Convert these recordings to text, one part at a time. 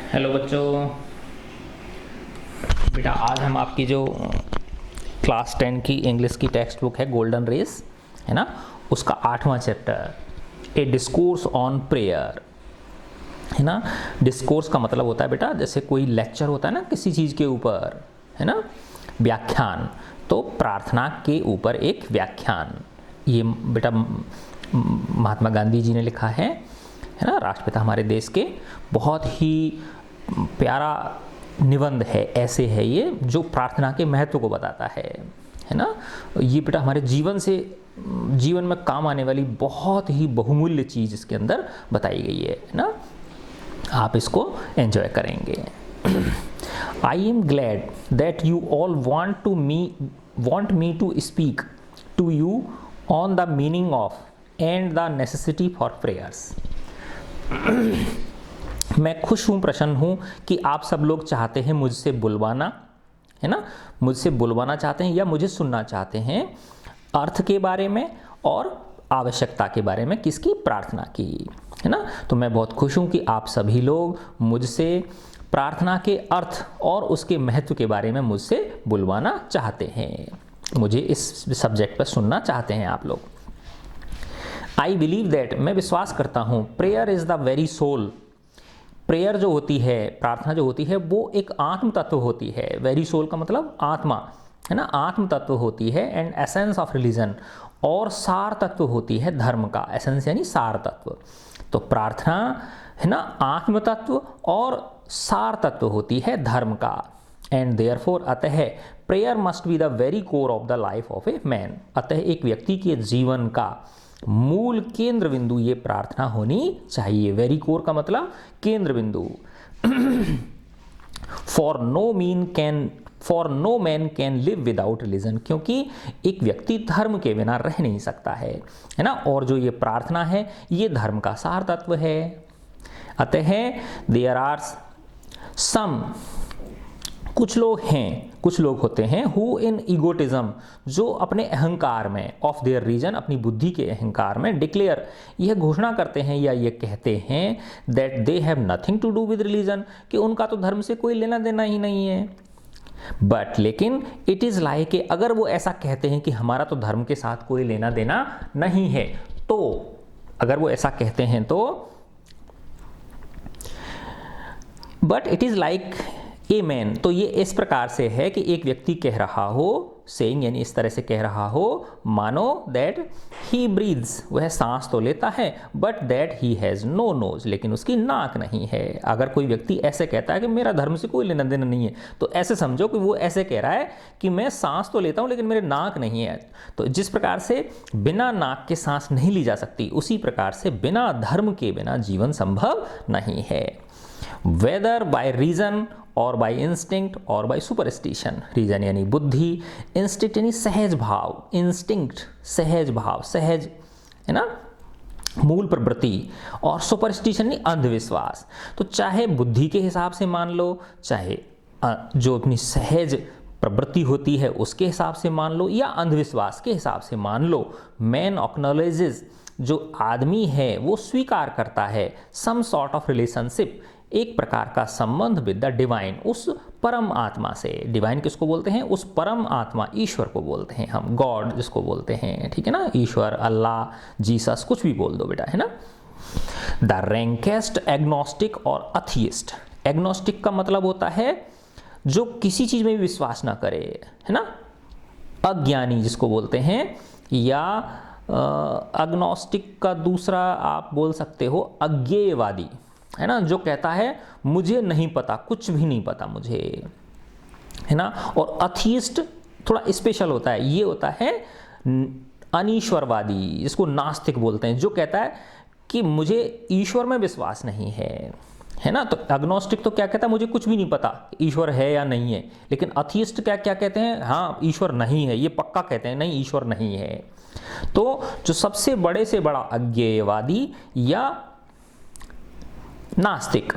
Hello बच्चों। बेटा आज हम आपकी जो क्लास 10 की इंग्लिश की टेक्स्ट बुक है गोल्डन रेस है ना, उसका 8वां chapter a discourse on prayer है ना। डिस्कोर्स का मतलब होता है बेटा जैसे कोई लेक्चर होता है ना किसी चीज़ के ऊपर है ना, व्याख्यान। तो प्रार्थना के ऊपर एक व्याख्यान, ये बेटा महात्मा गांधी जी ने लिखा है ना, राष्ट्रपिता हमारे देश के। बहुत ही प्यारा निबंध है, ऐसे है ये जो प्रार्थना के महत्व को बताता है ना। ये बेटा हमारे जीवन में काम आने वाली बहुत ही बहुमूल्य चीज़ इसके अंदर बताई गई है ना। आप इसको एंजॉय करेंगे। I am glad that you all want me to speak to you on the meaning of and the necessity for prayers. मैं खुश हूँ, प्रसन्न हूँ कि आप सब लोग चाहते हैं मुझसे बुलवाना है ना, मुझसे बुलवाना चाहते हैं या मुझे सुनना चाहते हैं अर्थ के बारे में और आवश्यकता के बारे में, किसकी? प्रार्थना की है ना। तो मैं बहुत खुश हूँ कि आप सभी लोग मुझसे प्रार्थना के अर्थ और उसके महत्व के बारे में मुझसे बुलवाना चाहते हैं, मुझे इस सब्जेक्ट पर सुनना चाहते हैं आप लोग। आई बिलीव दैट, मैं विश्वास करता हूँ, prayer is the very soul, prayer जो होती है, प्रार्थना जो होती है वो एक आत्म तत्व होती है। वेरी सोल का मतलब आत्मा है ना, आत्म तत्व होती है। एंड एसेंस ऑफ रिलीजन, और सार तत्व होती है धर्म का। एसेंस यानी सार तत्व। तो प्रार्थना है ना आत्म तत्व और सार तत्व होती है धर्म का। एंड देयरफॉर, अतः prayer must be the very core of the life of a man, अतः एक व्यक्ति के जीवन का मूल केंद्र बिंदु ये प्रार्थना होनी चाहिए। वेरी कोर का मतलब केंद्र बिंदु। For no man can live without religion, क्योंकि एक व्यक्ति धर्म के बिना रह नहीं सकता है ना। और जो ये प्रार्थना है ये धर्म का सार तत्व है। अतः देयर आर सम, कुछ लोग होते हैं हु इन ईगोटिज्म, जो अपने अहंकार में, ऑफ देयर रीजन, अपनी बुद्धि के अहंकार में, डिक्लेयर, यह घोषणा करते हैं या ये कहते हैं that they have nothing to do with religion, कि उनका तो धर्म से कोई लेना देना ही नहीं है। बट लेकिन इट इज़ लाइक, अगर वो ऐसा कहते हैं कि हमारा तो धर्म के साथ कोई लेना देना नहीं है, तो अगर वो ऐसा कहते हैं तो but it is like a man, तो ये इस प्रकार से है कि एक व्यक्ति कह रहा हो, सेइंग यानी इस तरह से कह रहा हो, मानो दैट ही ब्रीथ्स, वह सांस तो लेता है, but that he has no nose, लेकिन उसकी नाक नहीं है। अगर कोई व्यक्ति ऐसे कहता है कि मेरा धर्म से कोई लेना देना नहीं है, तो ऐसे समझो कि वो ऐसे कह रहा है कि मैं सांस तो लेता हूँ लेकिन मेरे नाक नहीं है। तो जिस प्रकार से बिना नाक के सांस नहीं ली जा सकती, उसी प्रकार से बिना धर्म के बिना जीवन संभव नहीं है। वेदर बाय रीजन और बाय इंस्टिंक्ट और बाय सुपरस्टिशन, रीजन यानी बुद्धि, इंस्टिंक्ट यानी सहज भाव, इंस्टिंक्ट सहज भाव, सहज है ना मूल प्रवृत्ति, और सुपरस्टिशन यानी अंधविश्वास। तो चाहे बुद्धि के हिसाब से मान लो, चाहे जो अपनी सहज प्रवृत्ति होती है उसके हिसाब से मान लो, या अंधविश्वास के हिसाब से मान लो, मैन एक्नॉलेजेस, जो आदमी है वो स्वीकार करता है, सम सॉर्ट ऑफ रिलेशनशिप, एक प्रकार का संबंध विद द डिवाइन, उस परम आत्मा से। डिवाइन किसको बोलते हैं? उस परम आत्मा, ईश्वर को बोलते हैं हम, गॉड जिसको बोलते हैं, ठीक है ना। ईश्वर, अल्लाह, जीसस, कुछ भी बोल दो बेटा, है ना। द रैंकेस्ट एग्नोस्टिक और अथियस्ट, एग्नोस्टिक का मतलब होता है जो किसी चीज में भी विश्वास ना करे, है ना। अज्ञानी जिसको बोलते हैं, या अग्नोस्टिक का दूसरा आप बोल सकते हो अज्ञेयवादी, है ना, जो कहता है मुझे नहीं पता, कुछ भी नहीं पता मुझे, है ना। और अथियस्ट थोड़ा स्पेशल होता है, ये होता है अनीश्वरवादी, जिसको नास्तिक बोलते हैं, जो कहता है कि मुझे ईश्वर में विश्वास नहीं है ना। तो अग्नोस्टिक तो क्या कहता है, मुझे कुछ भी नहीं पता ईश्वर है या नहीं है। लेकिन अथियस्ट क्या क्या कहते हैं, हाँ ईश्वर नहीं है, ये पक्का कहते हैं, नहीं ईश्वर नहीं है। तो जो सबसे बड़े से बड़ा अज्ञेयवादी या नास्तिक,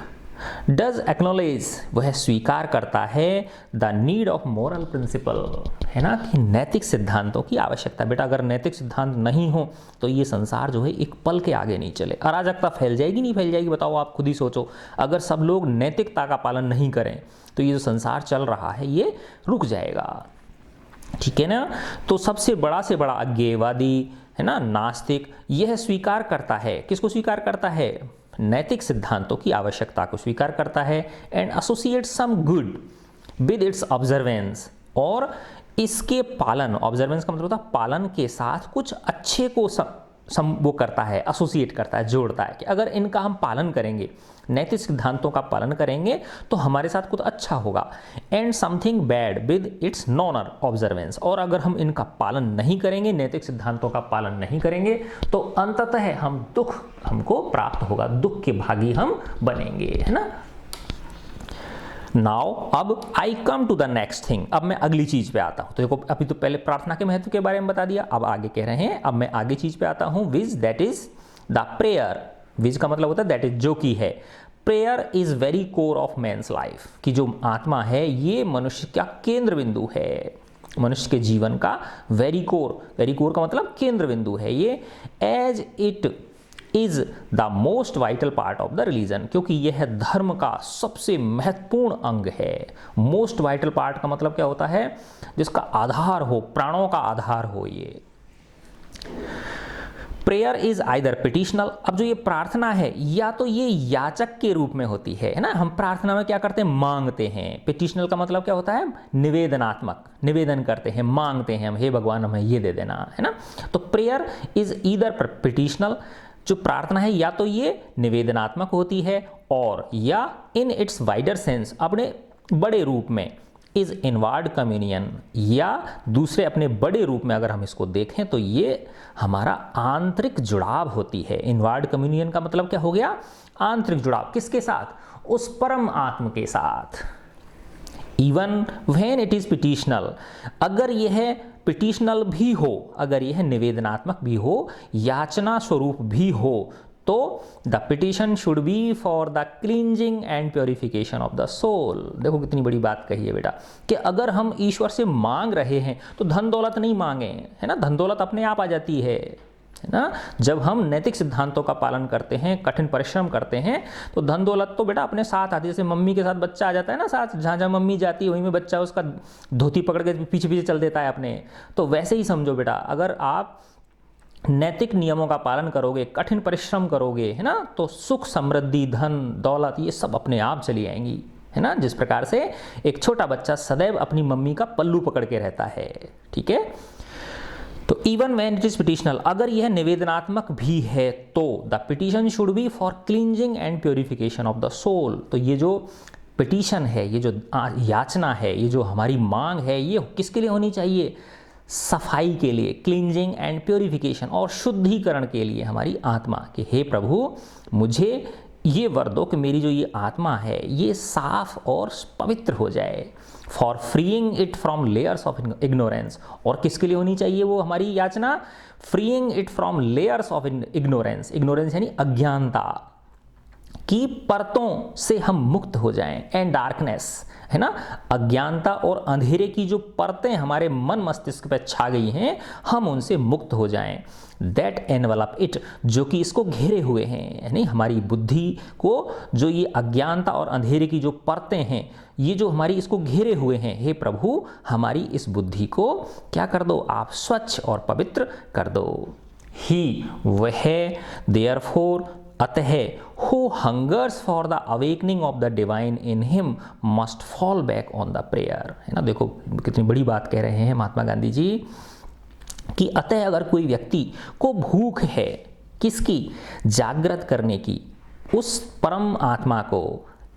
डज एक्नोलेज, वह स्वीकार करता है the need of moral principle, है ना, कि नैतिक सिद्धांतों की आवश्यकता। बेटा अगर नैतिक सिद्धांत नहीं हो तो ये संसार जो है एक पल के आगे नहीं चले। अराजकता फैल जाएगी, नहीं फैल जाएगी, बताओ आप खुद ही सोचो। अगर सब लोग नैतिकता का पालन नहीं करें तो ये जो संसार चल रहा है ये रुक जाएगा, ठीक है ना। तो सबसे बड़ा से बड़ा अज्ञेयवादी, है ना, नास्तिक, यह स्वीकार करता है, किसको स्वीकार करता है, नैतिक सिद्धांतों की आवश्यकता को स्वीकार करता है। And associate some good with its observance, और इसके पालन, ऑब्जर्वेंस का मतलब होता है पालन के साथ कुछ अच्छे को वो करता है, एसोसिएट करता है, जोड़ता है कि अगर इनका हम पालन करेंगे, नैतिक सिद्धांतों का पालन करेंगे तो हमारे साथ कुछ अच्छा होगा। And something bad with its non observance, और अगर हम इनका पालन नहीं करेंगे, नैतिक सिद्धांतों का पालन नहीं करेंगे तो अंततः हम दुख हमको प्राप्त होगा, दुख के भागी हम बनेंगे, है ना। नाउ अब I come to the next thing, अब मैं अगली चीज पे आता हूं। तो देखो अभी तो पहले प्रार्थना के महत्व के बारे में बता दिया, अब आगे कह रहे हैं, अब मैं आगे चीज पे आता हूं, which that is the prayer. Which का मतलब होता है दैट इज, जो की है। Prayer is very core of man's life, कि जो आत्मा है ये मनुष्य का केंद्र बिंदु है, मनुष्य के जीवन का वेरी कोर, वेरी कोर का मतलब केंद्र बिंदु है ये। As it is the most vital part of the religion, क्योंकि यह धर्म का सबसे महत्वपूर्ण अंग है। मोस्ट वाइटल पार्ट का मतलब क्या होता है, जिसका आधार हो, प्राणों का आधार हो ये। प्रेयर इज आइदर पिटिशनल, अब जो ये प्रार्थना है या तो ये याचक के रूप में होती है ना, हम प्रार्थना में क्या करते हैं, मांगते हैं। पिटिशनल का मतलब क्या होता है, निवेदनात्मक, निवेदन करते हैं, मांगते हैं हम, हे भगवान हमें ये दे देना, है ना। तो प्रेयर इज ईदर पिटिशनल, जो प्रार्थना है या तो ये निवेदनात्मक होती है, और या इन इट्स वाइडर सेंस, अपने बड़े रूप में, इज इनवर्ड कम्युनियन, या दूसरे अपने बड़े रूप में अगर हम इसको देखें तो ये हमारा आंतरिक जुड़ाव होती है। इनवर्ड कम्युनियन का मतलब क्या हो गया, आंतरिक जुड़ाव, किसके साथ, उस परम आत्म के साथ। Even when it is petitional, अगर यह पिटिशनल भी हो, अगर यह निवेदनात्मक भी हो, याचना स्वरूप भी हो, तो the petition should be for the cleansing and purification of the soul. देखो कितनी बड़ी बात कही है बेटा, कि अगर हम ईश्वर से मांग रहे हैं तो धन दौलत नहीं मांगे, है ना, धन दौलत अपने आप आ जाती है ना। जब हम नैतिक सिद्धांतों का पालन करते हैं, कठिन परिश्रम करते हैं, तो धन दौलत तो बेटा अपने साथ आती है। जैसे मम्मी के साथ बच्चा आ जाता है ना साथ, जहाँ जहाँ मम्मी जाती है वहीं में बच्चा उसका धोती पकड़ के पीछे पीछे चल देता है अपने। तो वैसे ही समझो बेटा, अगर आप नैतिक नियमों का पालन करोगे, कठिन परिश्रम करोगे, है ना, तो सुख, समृद्धि, धन दौलत ये सब अपने आप चली आएंगी, है ना। जिस प्रकार से एक छोटा बच्चा सदैव अपनी मम्मी का पल्लू पकड़ के रहता है, ठीक है। तो even when it is petitional, अगर यह निवेदनात्मक भी है तो the petition should be for cleansing and purification of the soul. तो ये जो पिटिशन है, ये जो याचना है, ये जो हमारी मांग है, ये किसके लिए होनी चाहिए, सफाई के लिए, क्लींजिंग एंड प्योरिफिकेशन, और शुद्धिकरण के लिए हमारी आत्मा, कि हे प्रभु मुझे ये वर दो कि मेरी जो ये आत्मा है ये साफ और पवित्र हो जाए। For freeing it from layers of ignorance, और किसके लिए होनी चाहिए वो हमारी याचना, freeing it from layers of ignorance, ignorance यानी अज्ञानता की परतों से हम मुक्त हो जाएं। एंड डार्कनेस, है ना, अज्ञानता और अंधेरे की जो परतें हमारे मन मस्तिष्क पर छा गई हैं, हम उनसे मुक्त हो जाएं। दैट एनवलप इट, जो कि इसको घेरे हुए हैं, यानी हमारी बुद्धि को जो ये अज्ञानता और अंधेरे की जो परतें हैं, ये जो हमारी इसको घेरे हुए हैं, हे प्रभु हमारी इस बुद्धि को क्या कर दो, आप स्वच्छ और पवित्र कर दो। ही वह, देयरफॉर अतः, who hungers for the awakening of the divine in him must fall back on the prayer, है ना। देखो कितनी बड़ी बात कह रहे हैं महात्मा गांधी जी, कि अतः अगर कोई व्यक्ति को भूख है किसकी, जागृत करने की, उस परम आत्मा को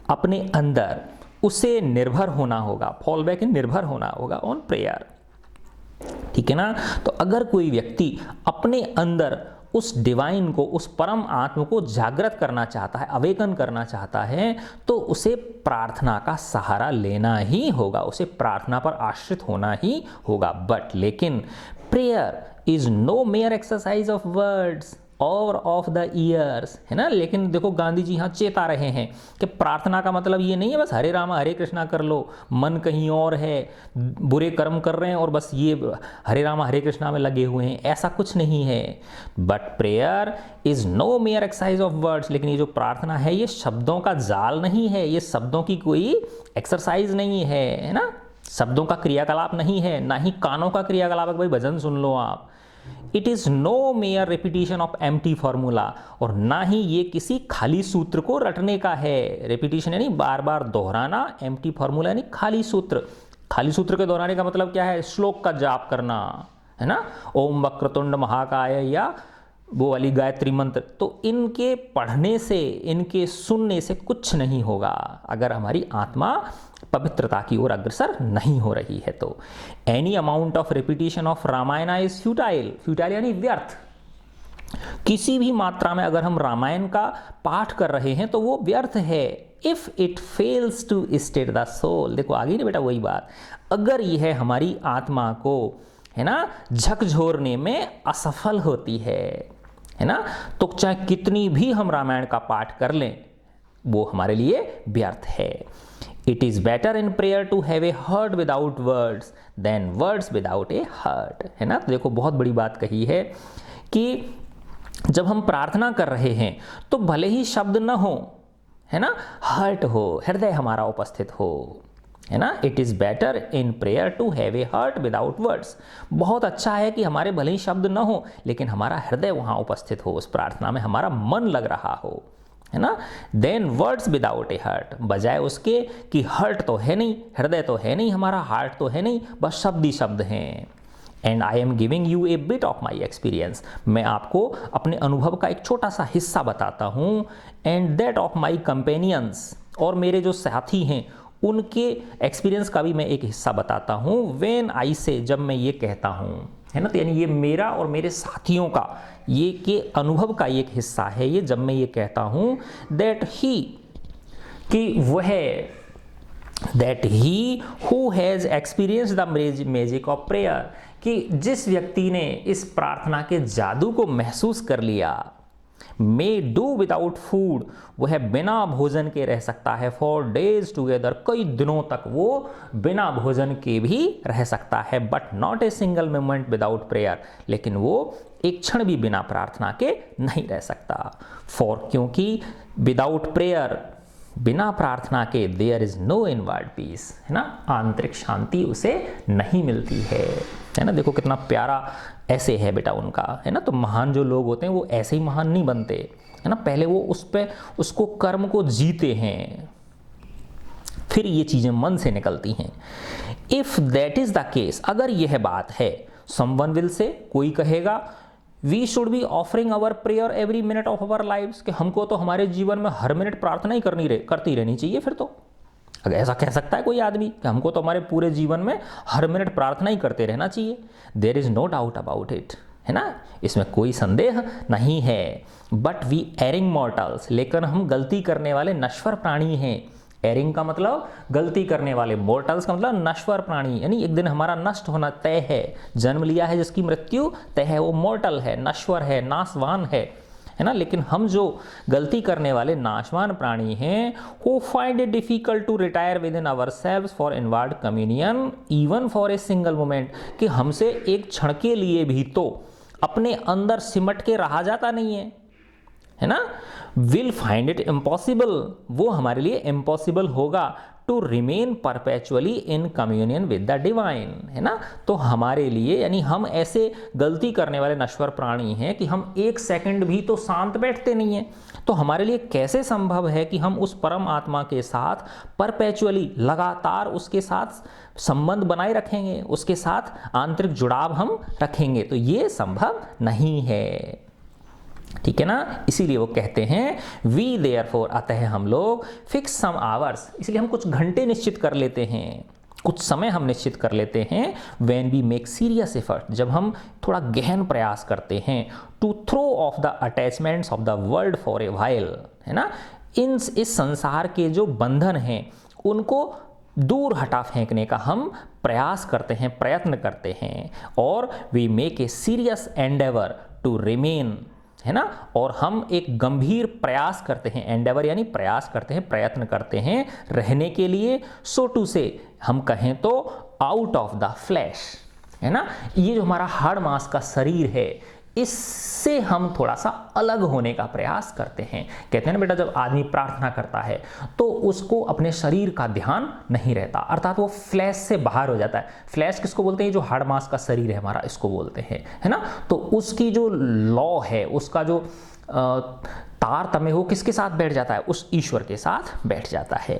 अपने अंदर, उसे निर्भर होना होगा, फॉल बैक इन निर्भर होना होगा ऑन प्रेयर, ठीक है ना। तो अगर कोई व्यक्ति अपने अंदर उस डिवाइन को, उस परम आत्मा को जागृत करना चाहता है, अवेकन करना चाहता है, तो उसे प्रार्थना का सहारा लेना ही होगा, उसे प्रार्थना पर आश्रित होना ही होगा। बट लेकिन prayer is no mere exercise of words, और ऑफ द ईयर्स, है ना। लेकिन देखो गांधी जी यहाँ चेता रहे हैं कि प्रार्थना का मतलब ये नहीं है बस हरे रामा हरे कृष्णा कर लो, मन कहीं और है, बुरे कर्म कर रहे हैं और बस ये हरे रामा हरे कृष्णा में लगे हुए हैं, ऐसा कुछ नहीं है। But prayer is no mere exercise of words, लेकिन ये जो प्रार्थना है ये शब्दों का जाल नहीं है, ये शब्दों की कोई एक्सरसाइज नहीं है ना, शब्दों का क्रियाकलाप नहीं है, ना ही कानों का क्रियाकलाप है भाई भजन सुन लो आप। It is no mere repetition of empty formula, और ना ही ये किसी खाली सूत्र को रटने का है। रिपीटिशन यानी बार बार दोहराना, एम्प्टी फार्मूला यानी खाली सूत्र। खाली सूत्र के दोहराने का मतलब क्या है? श्लोक का जाप करना, है ना, ओम वक्रतुंड महाकाय या वो वाली गायत्री मंत्र। तो इनके पढ़ने से, इनके सुनने से कुछ नहीं होगा अगर हमारी आत्मा पवित्रता की ओर अग्रसर नहीं हो रही है। तो any amount of repetition of Ramayana is futile, futile यानी व्यर्थ। किसी भी मात्रा में अगर हम रामायण का पाठ कर रहे हैं तो वो व्यर्थ है। If it fails to state the soul, देखो आगे नहीं बेटा वही बात, अगर यह हमारी आत्मा को, है ना, झकझोरने में असफल होती है ना, तो चाहे कितनी भी हम रामायण का पाठ कर लें वो हमारे लिए व्यर्थ है। It is better in prayer to have a heart without words than words without a heart, है ना। तो देखो बहुत बड़ी बात कही है कि जब हम प्रार्थना कर रहे हैं तो भले ही शब्द न हो, है ना, हर्ट हो, हृदय हमारा उपस्थित हो, है ना। It is better in prayer to have a heart without words, बहुत अच्छा है कि हमारे भले ही शब्द न हो लेकिन हमारा हृदय वहाँ उपस्थित हो, उस प्रार्थना में हमारा मन लग रहा हो, है ना। Than words without a heart, बजाय उसके कि हर्ट तो है नहीं, हृदय तो है नहीं हमारा, हार्ट तो है नहीं, बस शब्द ही शब्द हैं। And I am giving U A bit of my experience, मैं आपको अपने अनुभव का एक छोटा सा हिस्सा बताता हूँ। And that of my companions, और मेरे जो साथी हैं उनके एक्सपीरियंस का भी मैं एक हिस्सा बताता हूँ। व्हेन आई से, जब मैं ये कहता हूँ, है ना, तो यानी ये मेरा और मेरे साथियों का ये के अनुभव का एक हिस्सा है ये, जब मैं ये कहता हूँ दैट ही, कि वह, that he who has experience the magic of prayer, कि जिस व्यक्ति ने इस प्रार्थना के जादू को महसूस कर लिया, मे डू विदाउट फूड, वह बिना भोजन के रह सकता है, फॉर डेज टुगेदर, कई दिनों तक वो बिना भोजन के भी रह सकता है, but not a single moment without prayer, लेकिन वो एक क्षण भी बिना प्रार्थना के नहीं रह सकता। फॉर, क्योंकि विदाउट प्रेयर, बिना प्रार्थना के, there is no inward peace, है ना, आंतरिक शांति उसे नहीं मिलती है ना। देखो कितना प्यारा ऐसे है बेटा उनका, है ना। तो महान जो लोग होते हैं वो ऐसे ही महान नहीं बनते, है ना, पहले वो उस पे उसको कर्म को जीते हैं, फिर ये चीजें मन से निकलती हैं। If that is the case, अगर यह बात है, समवन विल से, कोई कहेगा, we should be offering our prayer every minute of our lives, कि हमको तो हमारे जीवन में हर मिनट प्रार्थना ही करती रहनी चाहिए। फिर तो अगर ऐसा कह सकता है कोई आदमी कि हमको तो हमारे पूरे जीवन में हर मिनट प्रार्थना ही करते रहना चाहिए, there is no doubt about it, है ना, इसमें कोई संदेह नहीं है। बट वी एरिंग मॉर्टल्स, लेकिन हम गलती करने वाले नश्वर प्राणी हैं। एरिंग का मतलब गलती करने वाले, मोर्टल्स का मतलब नश्वर प्राणी, यानी एक दिन हमारा नष्ट होना तय है, जन्म लिया है जिसकी मृत्यु तय है, वो मोर्टल है, नश्वर है, नाशवान है ना। लेकिन हम जो गलती करने वाले नाशवान प्राणी हैं, who find it difficult to retire within ourselves for inward communion even for a single moment, कि हमसे एक क्षण के लिए भी तो अपने अंदर सिमट के रहा जाता नहीं है ना। विल फाइंड इट इम्पॉसिबल, वो हमारे लिए इम्पॉसिबल होगा, to remain perpetually in communion with the divine, है ना। तो हमारे लिए, यानी हम ऐसे गलती करने वाले नश्वर प्राणी हैं कि हम एक सेकंड भी तो शांत बैठते नहीं हैं। तो हमारे लिए कैसे संभव है कि हम उस परम आत्मा के साथ परपेचुअली, लगातार उसके साथ संबंध बनाए रखेंगे, उसके साथ आंतरिक जुड़ाव हम रखेंगे, तो ये संभव नहीं है, ठीक है ना। इसीलिए वो कहते हैं वी देयरफॉर, अतः हम लोग फिक्स सम आवर्स, इसलिए हम कुछ घंटे निश्चित कर लेते हैं, कुछ समय हम निश्चित कर लेते हैं, when we make serious effort, जब हम थोड़ा गहन प्रयास करते हैं, to throw off the attachments of the world for a while, है ना, इस संसार के जो बंधन हैं उनको दूर हटा फेंकने का हम प्रयास करते हैं, प्रयत्न करते हैं, और we make a serious endeavour to remain, है ना, और हम एक गंभीर प्रयास करते हैं, एंडेवर यानी प्रयास करते हैं, प्रयत्न करते हैं रहने के लिए, सो टू से हम कहें तो आउट ऑफ द फ्लैश, है ना, ये जो हमारा हाड़ मांस का शरीर है इससे हम थोड़ा सा अलग होने का प्रयास करते हैं। कहते हैं ना बेटा, जब आदमी प्रार्थना करता है तो उसको अपने शरीर का ध्यान नहीं रहता, अर्थात वो फ्लैश से बाहर हो जाता है। फ्लैश किसको बोलते हैं? जो हाड़ मांस का शरीर है हमारा, इसको बोलते हैं, है ना। तो उसकी जो लॉ है, उसका जो तारतम्य हो किसके साथ बैठ जाता है? उस ईश्वर के साथ बैठ जाता है।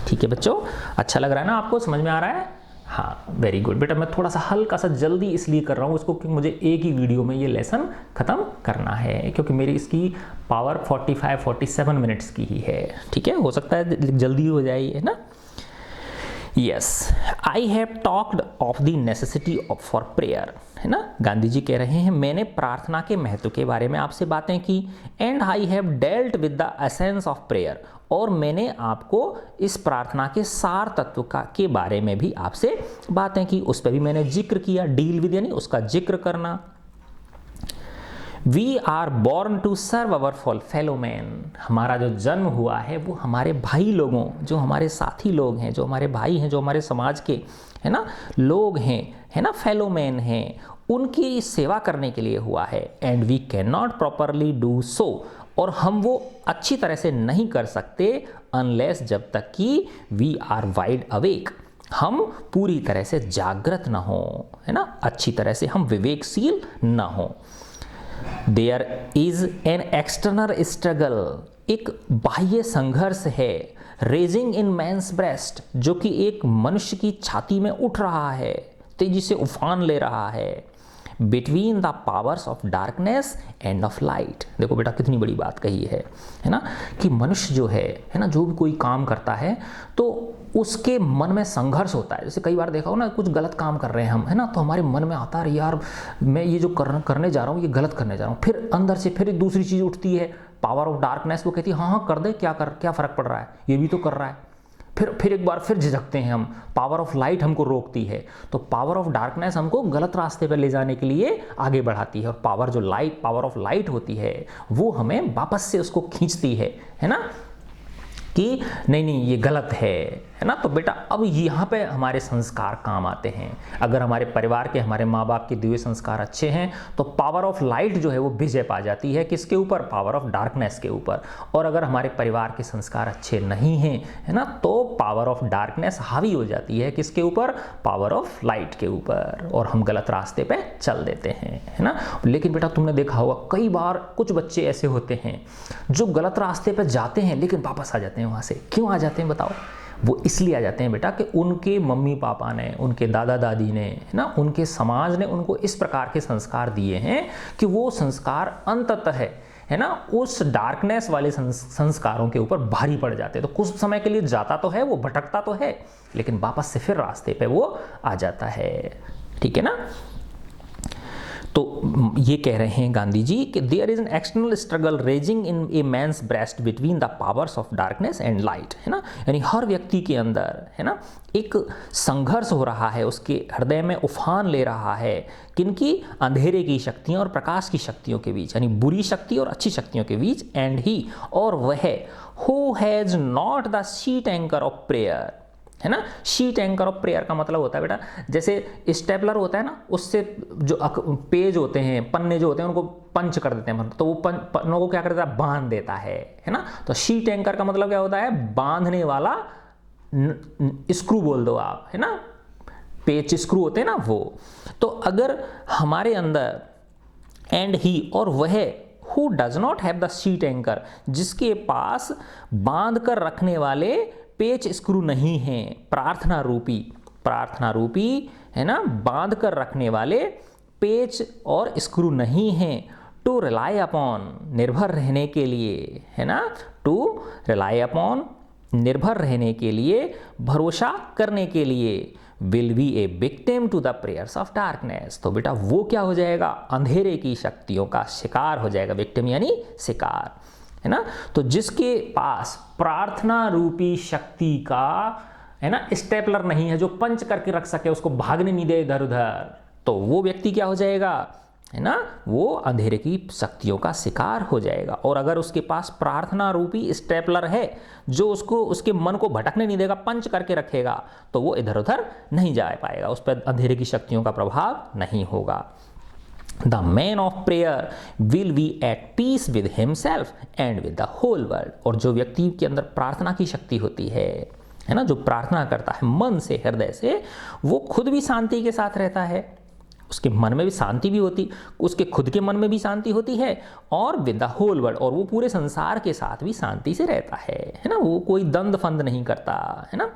ठीक है बच्चों, अच्छा लग रहा है ना आपको, समझ में आ रहा है? हाँ, वेरी गुड बेटा। मैं थोड़ा सा हल्का सा जल्दी इसलिए कर रहा हूँ इसको क्योंकि मुझे एक ही वीडियो में ये लेसन ख़त्म करना है, क्योंकि मेरी इसकी पावर 45-47 मिनट्स की ही है। ठीक है, हो सकता है जल्दी हो जाए, है ना। Yes, I have talked of the necessity of for prayer, है ना। गांधी जी कह रहे हैं मैंने प्रार्थना के महत्व के बारे में आपसे बातें की, and I have dealt with the essence of prayer, और मैंने आपको इस प्रार्थना के सार तत्व के बारे में भी आपसे बातें की, उस पर भी मैंने जिक्र किया। डील विद यानी उसका जिक्र करना। We are born to serve our fellow man, हमारा जो जन्म हुआ है वो हमारे भाई लोगों, जो हमारे साथी लोग हैं, जो हमारे भाई हैं, जो हमारे समाज के, है ना, लोग हैं, है ना, फेलो मैन हैं, उनकी सेवा करने के लिए हुआ है। And we can not properly do so, और हम वो अच्छी तरह से नहीं कर सकते अनलेस, जब तक कि वी आर वाइड अवेक, हम पूरी तरह से जागृत ना हो, है ना, अच्छी तरह से हम विवेकशील ना हो। There is an external struggle, एक बाह्य संघर्ष है, रेजिंग इन मैन्स ब्रेस्ट, जो कि एक मनुष्य की छाती में उठ रहा है, तेजी से उफान ले रहा है, between the powers of darkness end of light. देखो बेटा कितनी बड़ी बात कही है ना, कि मनुष्य जो है ना, जो भी कोई काम करता है तो उसके मन में संघर्ष होता है। जैसे कई बार देखा हो ना, कुछ गलत काम कर रहे हैं हम, है ना, तो हमारे मन में आता है यार मैं ये जो करने जा रहा हूँ ये गलत करने जा रहा हूँ। फिर अंदर से फिर दूसरी चीज़ उठती है, पावर ऑफ डार्कनेस, वो कहती है हाँ कर दे, क्या फ़र्क पड़ रहा है, ये भी तो कर रहा है। फिर एक बार फिर झिझकते हैं हम, पावर ऑफ लाइट हमको रोकती है। तो पावर ऑफ डार्कनेस हमको गलत रास्ते पर ले जाने के लिए आगे बढ़ाती है, और पावर ऑफ लाइट होती है वो हमें वापस से उसको खींचती है ना, कि नहीं ये गलत है ना। तो बेटा अब यहाँ पे हमारे संस्कार काम आते हैं। अगर हमारे परिवार के, हमारे माँ बाप के दिए संस्कार अच्छे हैं तो पावर ऑफ लाइट जो है वो विजय पा जाती है किसके ऊपर? पावर ऑफ डार्कनेस के ऊपर। और अगर हमारे परिवार के संस्कार अच्छे नहीं हैं, है ना, तो पावर ऑफ डार्कनेस हावी हो जाती है किसके ऊपर? पावर ऑफ लाइट के ऊपर, और हम गलत रास्ते पे चल देते हैं, है ना। लेकिन बेटा तुमने देखा होगा कई बार कुछ बच्चे ऐसे होते हैं जो गलत रास्ते पे जाते हैं लेकिन वापस आ जाते हैं वहाँ से। क्यों आ जाते हैं बताओ? वो इसलिए आ जाते हैं बेटा कि उनके मम्मी पापा ने, उनके दादा दादी ने, है ना, उनके समाज ने उनको इस प्रकार के संस्कार दिए हैं कि वो संस्कार अंततः है ना उस डार्कनेस वाले संस्कारों के ऊपर भारी पड़ जाते हैं। तो कुछ समय के लिए जाता तो है, वो भटकता तो है, लेकिन वापस से फिर रास्ते पे वो आ जाता है। ठीक है ना। तो ये कह रहे हैं गांधी जी कि there is an external struggle raging in a man's breast between the powers of darkness and light, है ना, यानी हर व्यक्ति के अंदर, है ना, एक संघर्ष हो रहा है, उसके हृदय में उफान ले रहा है किनकी? अंधेरे की शक्तियों और प्रकाश की शक्तियों के बीच, यानी बुरी शक्ति और अच्छी शक्तियों के बीच। एंड ही, और वह, who has not the sheet anchor of prayer, है ना। शीट एंकर ऑफ प्रेयर का मतलब होता है बेटा, जैसे स्टेपलर होता है ना, उससे जो पेज होते हैं, पन्ने जो होते हैं, उनको पंच कर देते हैं, तो वो पन्नों को क्या कर देता है? बांध देता है ना। तो शीट एंकर का मतलब क्या होता है? बांधने वाला स्क्रू बोल दो आप, है ना, पेच स्क्रू होते हैं ना वो। तो अगर हमारे अंदर एंड ही, और वह who does not have the sheet anchor, जिसके पास बांध कर रखने वाले पेच स्क्रू नहीं है, प्रार्थना रूपी, है ना, बांध कर रखने वाले पेच और स्क्रू नहीं है, टू रिलाई अपॉन, निर्भर रहने के लिए, है ना, टू रिलाई अपॉन, निर्भर रहने के लिए, भरोसा करने के लिए, will be a victim to the prayers of darkness. तो बेटा वो क्या हो जाएगा? अंधेरे की शक्तियों का शिकार हो जाएगा। विक्टिम यानी शिकार, है ना। तो जिसके पास प्रार्थना रूपी शक्ति का, है ना, स्टेपलर नहीं है जो पंच करके रख सके, उसको भागने नहीं दे इधर उधर, तो वो व्यक्ति क्या हो जाएगा? है ना, वो अंधेरे की शक्तियों का शिकार हो जाएगा। और अगर उसके पास प्रार्थना रूपी स्टेपलर है जो उसको उसके मन को भटकने नहीं देगा, पंच करके रखेगा, तो वो इधर उधर नहीं जा पाएगा, उस पर अंधेरे की शक्तियों का प्रभाव नहीं होगा। The man of prayer will be at peace with himself and with the whole world. और जो व्यक्ति के अंदर प्रार्थना की शक्ति होती है ना, जो प्रार्थना करता है मन से, हृदय से, वो खुद भी शांति के साथ रहता है, उसके मन में भी शांति भी होती, उसके खुद के मन में भी शांति होती है, और विद द होल वर्ल्ड, और वो पूरे संसार के साथ भी शांति से रहता है ना, वो कोई दंद फंद नहीं करता, है ना।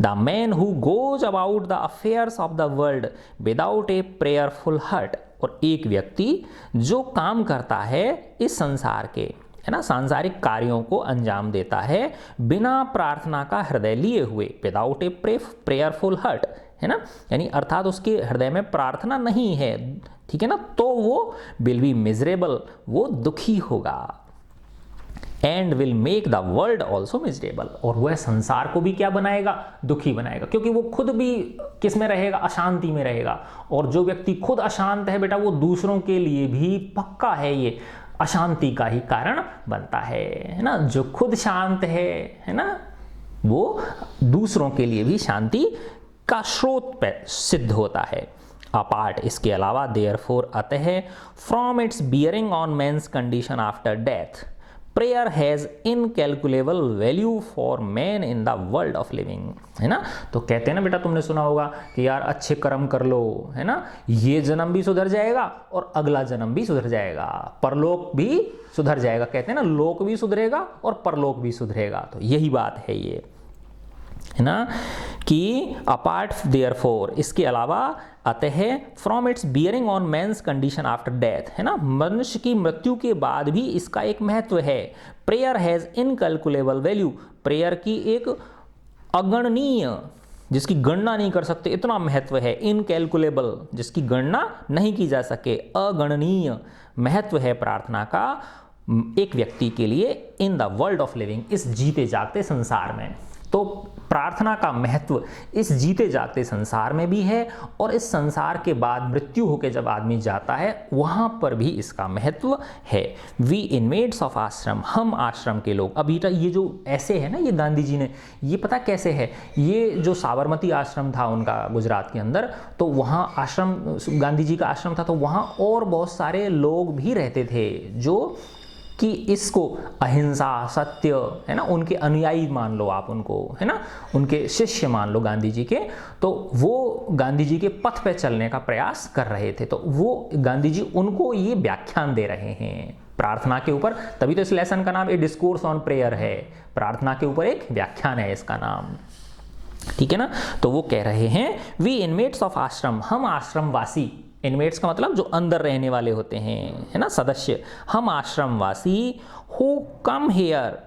The man who goes about the affairs of the world without A prayerful heart. और एक व्यक्ति जो काम करता है इस संसार के, है ना, सांसारिक कार्यों को अंजाम देता है बिना प्रार्थना का हृदय लिए हुए, विदाउट ए प्रेयरफुल हार्ट, है ना, यानी अर्थात उसके हृदय में प्रार्थना नहीं है, ठीक है ना, तो वो विल बी मिजरेबल, वो दुखी होगा, and will make the world also miserable, और वह संसार को भी क्या बनाएगा, दुखी बनाएगा, क्योंकि वो खुद भी किस में रहेगा, अशांति में रहेगा। और जो व्यक्ति खुद अशांत है बेटा, वो दूसरों के लिए भी पक्का है ये अशांति का ही कारण बनता है ना। जो खुद शांत है ना, वो दूसरों के लिए भी शांति का स्रोत पे सिद्ध होता है। अपार्ट, इसके अलावा, देयरफॉर, अतः, from its bearing on man's condition after death, prayer has incalculable value for man in the world of living, है ना। तो कहते हैं ना बेटा, तुमने सुना होगा कि यार अच्छे कर्म कर लो, है ना, ये जन्म भी सुधर जाएगा और अगला जन्म भी सुधर जाएगा, परलोक भी सुधर जाएगा। कहते हैं ना, लोक भी सुधरेगा और परलोक भी सुधरेगा। तो यही बात है ये, है ना, कि अपार्ट देयरफॉर, इसके अलावा, अतः, from its bearing on man's condition after death, है ना, मनुष्य की मृत्यु के बाद भी इसका एक महत्व है। Prayer has incalculable value, prayer की एक अगणनीय, जिसकी गणना नहीं कर सकते, इतना महत्व है। इनकैलकुलेबल, जिसकी गणना नहीं की जा सके, अगणनीय महत्व है प्रार्थना का एक व्यक्ति के लिए इन द वर्ल्ड ऑफ लिविंग, इस जीते जागते संसार में। तो प्रार्थना का महत्व इस जीते जागते संसार में भी है, और इस संसार के बाद मृत्यु होकर जब आदमी जाता है वहाँ पर भी इसका महत्व है। वी इनमेट्स ऑफ आश्रम, हम आश्रम के लोग। अभी तक ये जो ऐसे है ना, ये गांधी जी ने, ये पता कैसे है, ये जो साबरमती आश्रम था उनका गुजरात के अंदर, तो वहाँ आश्रम, गांधी जी का आश्रम था, तो वहाँ और बहुत सारे लोग भी रहते थे जो कि इसको अहिंसा, सत्य, है ना, उनके अनुयायी मान लो आप उनको, है ना, उनके शिष्य मान लो गांधी जी के। तो वो गांधी जी के पथ पे चलने का प्रयास कर रहे थे, तो वो गांधी जी उनको ये व्याख्यान दे रहे हैं प्रार्थना के ऊपर। तभी तो इस लेसन का नाम ए डिस्कोर्स ऑन प्रेयर है, प्रार्थना के ऊपर एक व्याख्यान है इसका नाम, ठीक है ना। तो वो कह रहे हैं, वी इनमेट्स ऑफ आश्रम, हम आश्रमवासी, इनमेट्स का मतलब जो अंदर रहने वाले होते हैं, है ना, सदस्य, हम आश्रमवासी, who come here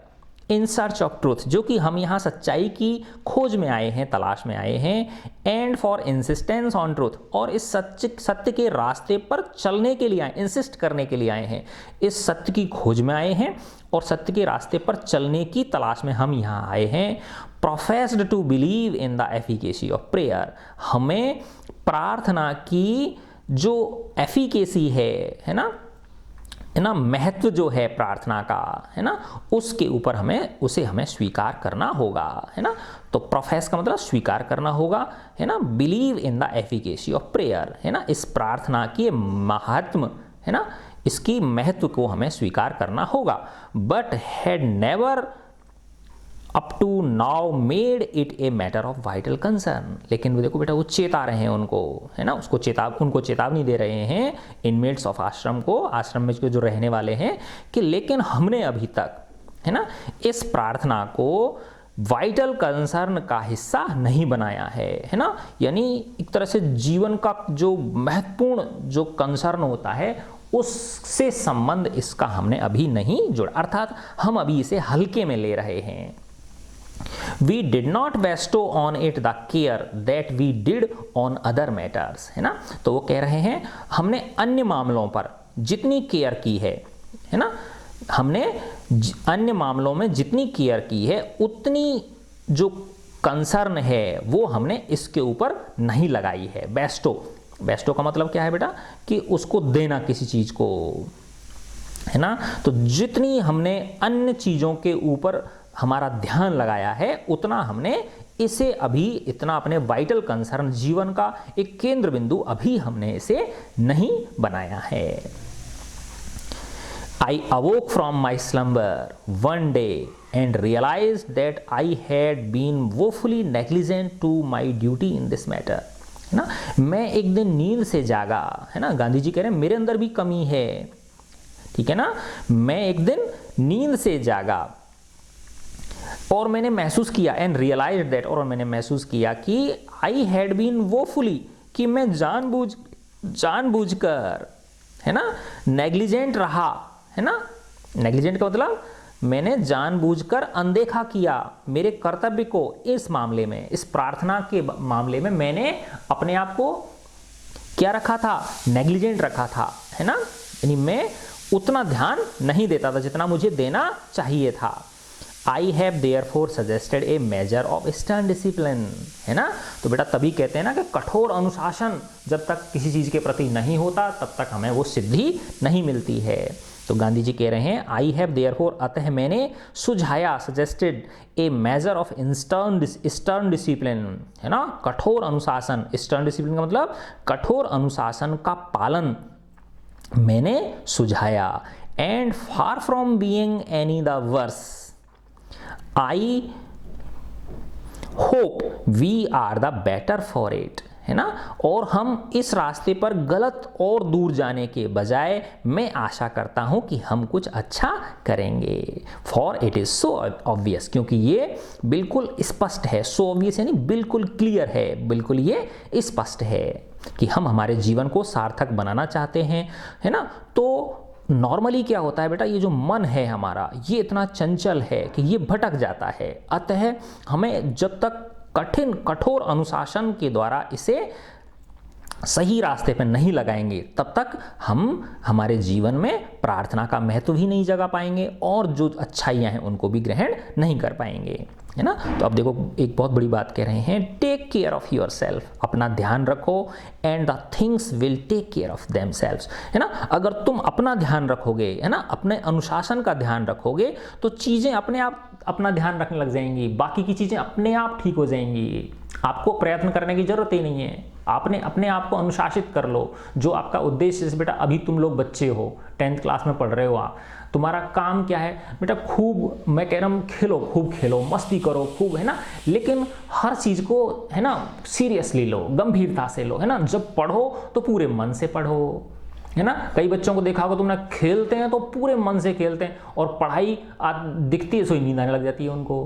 in search of truth, जो कि हम यहाँ सच्चाई की खोज में आए हैं, तलाश में आए हैं, and for insistence on truth, और इस सत्य के रास्ते पर चलने के लिए आए, इंसिस्ट करने के लिए आए हैं, इस सत्य की खोज में आए हैं और सत्य के रास्ते पर चलने की तलाश में हम यहाँ आए हैं। Professed to believe in the efficacy of prayer, हमें प्रार्थना की जो एफिकेसी है ना, महत्व जो है प्रार्थना का, है ना, उसके ऊपर उसे हमें स्वीकार करना होगा, है ना। तो प्रोफेस का मतलब स्वीकार करना होगा, है ना, believe in the efficacy of prayer, है ना, इस प्रार्थना की महात्म, है ना, इसकी महत्व को हमें स्वीकार करना होगा। But had never up to now made it a matter of vital concern, लेकिन वो देखो बेटा, वो चेता रहे हैं उनको, है ना, उनको चेतावनी दे रहे हैं इनमेट्स ऑफ आश्रम को, आश्रम में जो रहने वाले हैं, कि लेकिन हमने अभी तक, है ना, इस प्रार्थना को वाइटल कंसर्न का हिस्सा नहीं बनाया है ना, यानी एक तरह से जीवन का जो महत्वपूर्ण जो कंसर्न होता है उससे संबंध इसका हमने अभी नहीं जोड़ा, अर्थात हम अभी इसे हल्के में ले रहे हैं। We did not bestow on it the care that we did on other matters, है ना। तो वो कह रहे हैं, हमने अन्य मामलों पर जितनी केयर की है ना, हमने अन्य मामलों में जितनी केयर की है उतनी जो कंसर्न है वो हमने इसके ऊपर नहीं लगाई है। बेस्टो बेस्टो का मतलब क्या है बेटा कि उसको देना किसी चीज़ को, है ना। तो जितनी हमने अन्य चीज़ों के ऊपर हमारा ध्यान लगाया है उतना हमने इसे अभी इतना अपने वाइटल कंसर्न जीवन का एक केंद्र बिंदु अभी हमने इसे नहीं बनाया है। I awoke from my slumber one day and realized that I had been woefully negligent to my duty in this matter, है ना। मैं एक दिन नींद से जागा, है ना, गांधी जी कह रहे हैं मेरे अंदर भी कमी है, ठीक है ना। मैं एक दिन नींद से जागा और मैंने महसूस किया, एंड रियलाइज दैट, और मैंने महसूस किया कि आई हैड बीन वोफुली, कि मैं जानबूझकर, है ना, नेग्लिजेंट रहा, है ना। नेग्लिजेंट का मतलब मैंने जानबूझकर अनदेखा किया मेरे कर्तव्य को। इस मामले में, इस प्रार्थना के मामले में मैंने अपने आप को क्या रखा था, नेग्लिजेंट रखा था, है ना। यानी मैं उतना ध्यान नहीं देता था जितना मुझे देना चाहिए था। I have therefore suggested a measure of stern discipline, है ना। तो बेटा तभी कहते हैं ना कि कठोर अनुशासन जब तक किसी चीज़ के प्रति नहीं होता तब तक हमें वो सिद्धि नहीं मिलती है। तो गांधी जी कह रहे हैं I have therefore, अतः मैंने सुझाया, suggested a measure of stern discipline, है ना, कठोर अनुशासन। stern discipline का मतलब कठोर अनुशासन का पालन मैंने सुझाया। and far from being any the worse, I hope we are the better for it, है ना। और हम इस रास्ते पर गलत और दूर जाने के बजाय मैं आशा करता हूं कि हम कुछ अच्छा करेंगे। For it is so obvious, क्योंकि ये बिल्कुल स्पष्ट है। सो ऑब्वियस यानी बिल्कुल क्लियर है, बिल्कुल ये स्पष्ट है कि हम हमारे जीवन को सार्थक बनाना चाहते हैं, है ना। तो नॉर्मली क्या होता है बेटा, ये जो मन है हमारा ये इतना चंचल है कि ये भटक जाता है। अतः हमें जब तक कठोर अनुशासन के द्वारा इसे सही रास्ते पर नहीं लगाएंगे तब तक हम हमारे जीवन में प्रार्थना का महत्व ही नहीं जगा पाएंगे और जो अच्छाइयाँ हैं उनको भी ग्रहण नहीं कर पाएंगे, है ना। तो अब देखो एक बहुत बड़ी बात कह रहे हैं, take care of yourself, अपना ध्यान रखो, and the things will take care of themselves, है ना। अगर तुम अपना ध्यान रखोगे, है ना, अपने अनुशासन का ध्यान रखोगे तो चीज़ें अपने आप अपना ध्यान रखने लग जाएंगी, बाकी की चीज़ें अपने आप ठीक हो जाएंगी। आपको प्रयत्न करने की जरूरत ही नहीं है, आपने अपने आप को अनुशासित कर लो। जो आपका उद्देश्य, जैसे बेटा अभी तुम लोग बच्चे हो, 10th क्लास में पढ़ रहे हो आप, तुम्हारा काम क्या है बेटा, खूब, मैं कह रहा हूँ खेलो, खूब खेलो, मस्ती करो खूब, है ना, लेकिन हर चीज़ को, है ना, सीरियसली लो, गंभीरता से लो, है ना। जब पढ़ो तो पूरे मन से पढ़ो, है ना। कई बच्चों को देखा होगा तुमने, खेलते हैं तो पूरे मन से खेलते हैं और पढ़ाई दिखती है सो नींद आने लग जाती है उनको,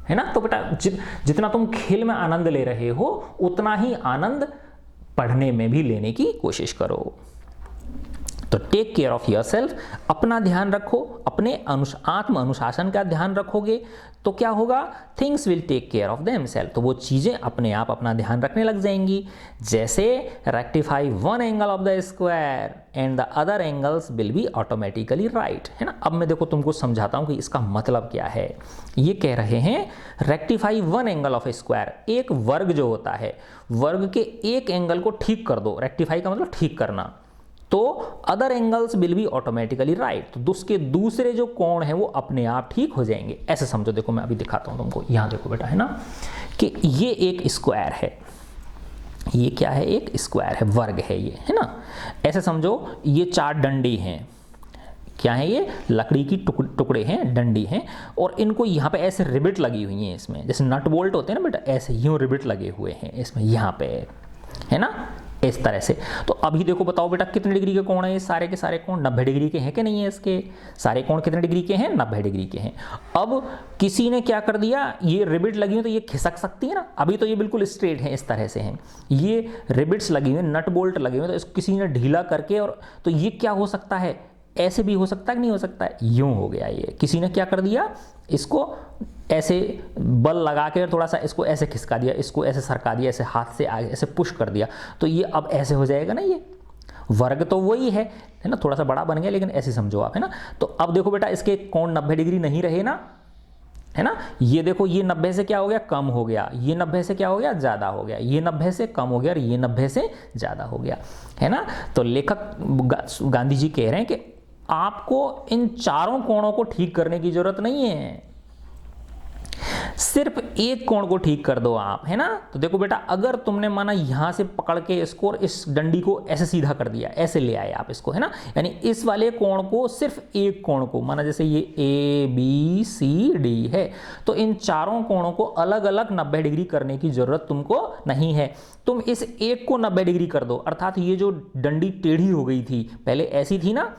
है ना। तो बेटा जितना तुम खेल में आनंद ले रहे हो उतना ही आनंद पढ़ने में भी लेने की कोशिश करो। तो take care of yourself, अपना ध्यान रखो, अपने आत्म अनुशासन का ध्यान रखोगे तो क्या होगा, things will take care of themself, तो वो चीज़ें अपने आप अपना ध्यान रखने लग जाएंगी। जैसे rectify one angle of the square and the other angles will be automatically right, है ना। अब मैं देखो तुमको समझाता हूँ कि इसका मतलब क्या है। ये कह रहे हैं rectify one angle of A square, एक वर्ग जो होता है, वर्ग के एक एंगल को ठीक कर दो। रेक्टिफाई का मतलब ठीक करना, तो other angles will be automatically right, तो उसके दूसरे जो कोण है वो अपने आप ठीक हो जाएंगे। ऐसे समझो, देखो मैं अभी दिखाता हूं तुमको, यहां देखो बेटा, है ना, कि ये एक स्क्वायर है, ये क्या है, एक स्क्वायर है, वर्ग है ये, है ना। ऐसे समझो ये 4 डंडी हैं, क्या है ये, लकड़ी की टुकड़े हैं, डंडी हैं, और इनको यहाँ पे ऐसे रिबिट लगी हुई हैं इसमें, जैसे नट बोल्ट होते हैं ना बेटा, ऐसे यूं रिबिट लगे हुए हैं इसमें, यहाँ पे, है ना, इस तरह से। तो अभी देखो बताओ बेटा कितने डिग्री के कोण है ये सारे के सारे कोण, 90 डिग्री के हैं कि नहीं है, इसके सारे कोण कितने डिग्री के हैं, 90 डिग्री के हैं। अब किसी ने क्या कर दिया, ये रिबिट लगी हुई तो ये खिसक सकती है ना, अभी तो ये बिल्कुल स्ट्रेट है, इस तरह से हैं, ये रिबिट्स लगी हुई, नट बोल्ट लगे हुए, तो इसको किसी ने ढीला करके, और तो ये क्या हो सकता है, ऐसे भी हो सकता है कि नहीं हो सकता है, यूं हो गया। ये किसी ने क्या कर दिया, इसको ऐसे बल लगा के थोड़ा सा इसको ऐसे खिसका दिया, इसको ऐसे सरका दिया, ऐसे हाथ से आगे ऐसे पुश कर दिया, तो ये अब ऐसे हो जाएगा ना। ये वर्ग तो वही है ना, थोड़ा सा बड़ा बन गया, लेकिन ऐसे समझो आप, है ना। तो अब देखो बेटा इसके कोण 90 डिग्री नहीं रहे ना, है ना। ये देखो, ये 90 से क्या हो गया, कम हो गया, ये 90 से क्या हो गया, ज़्यादा हो गया, ये 90 से कम हो गया और ये 90 से ज़्यादा हो गया, है ना। तो लेखक गांधी जी कह रहे हैं कि आपको इन चारों कोणों को ठीक करने की जरूरत नहीं है, सिर्फ एक कोण को ठीक कर दो आप, है ना। तो देखो बेटा, अगर तुमने माना यहां से पकड़ के इसको और इस डंडी को ऐसे सीधा कर दिया, ऐसे ले आए आप इसको, है ना, यानी इस वाले कोण को, सिर्फ एक कोण को, माना जैसे ये ABCD है, तो इन चारों कोणों को अलग अलग 90 डिग्री करने की जरूरत तुमको नहीं है। तुम इस एक को 90 डिग्री कर दो, अर्थात ये जो डंडी टेढ़ी हो गई थी, पहले ऐसी थी ना,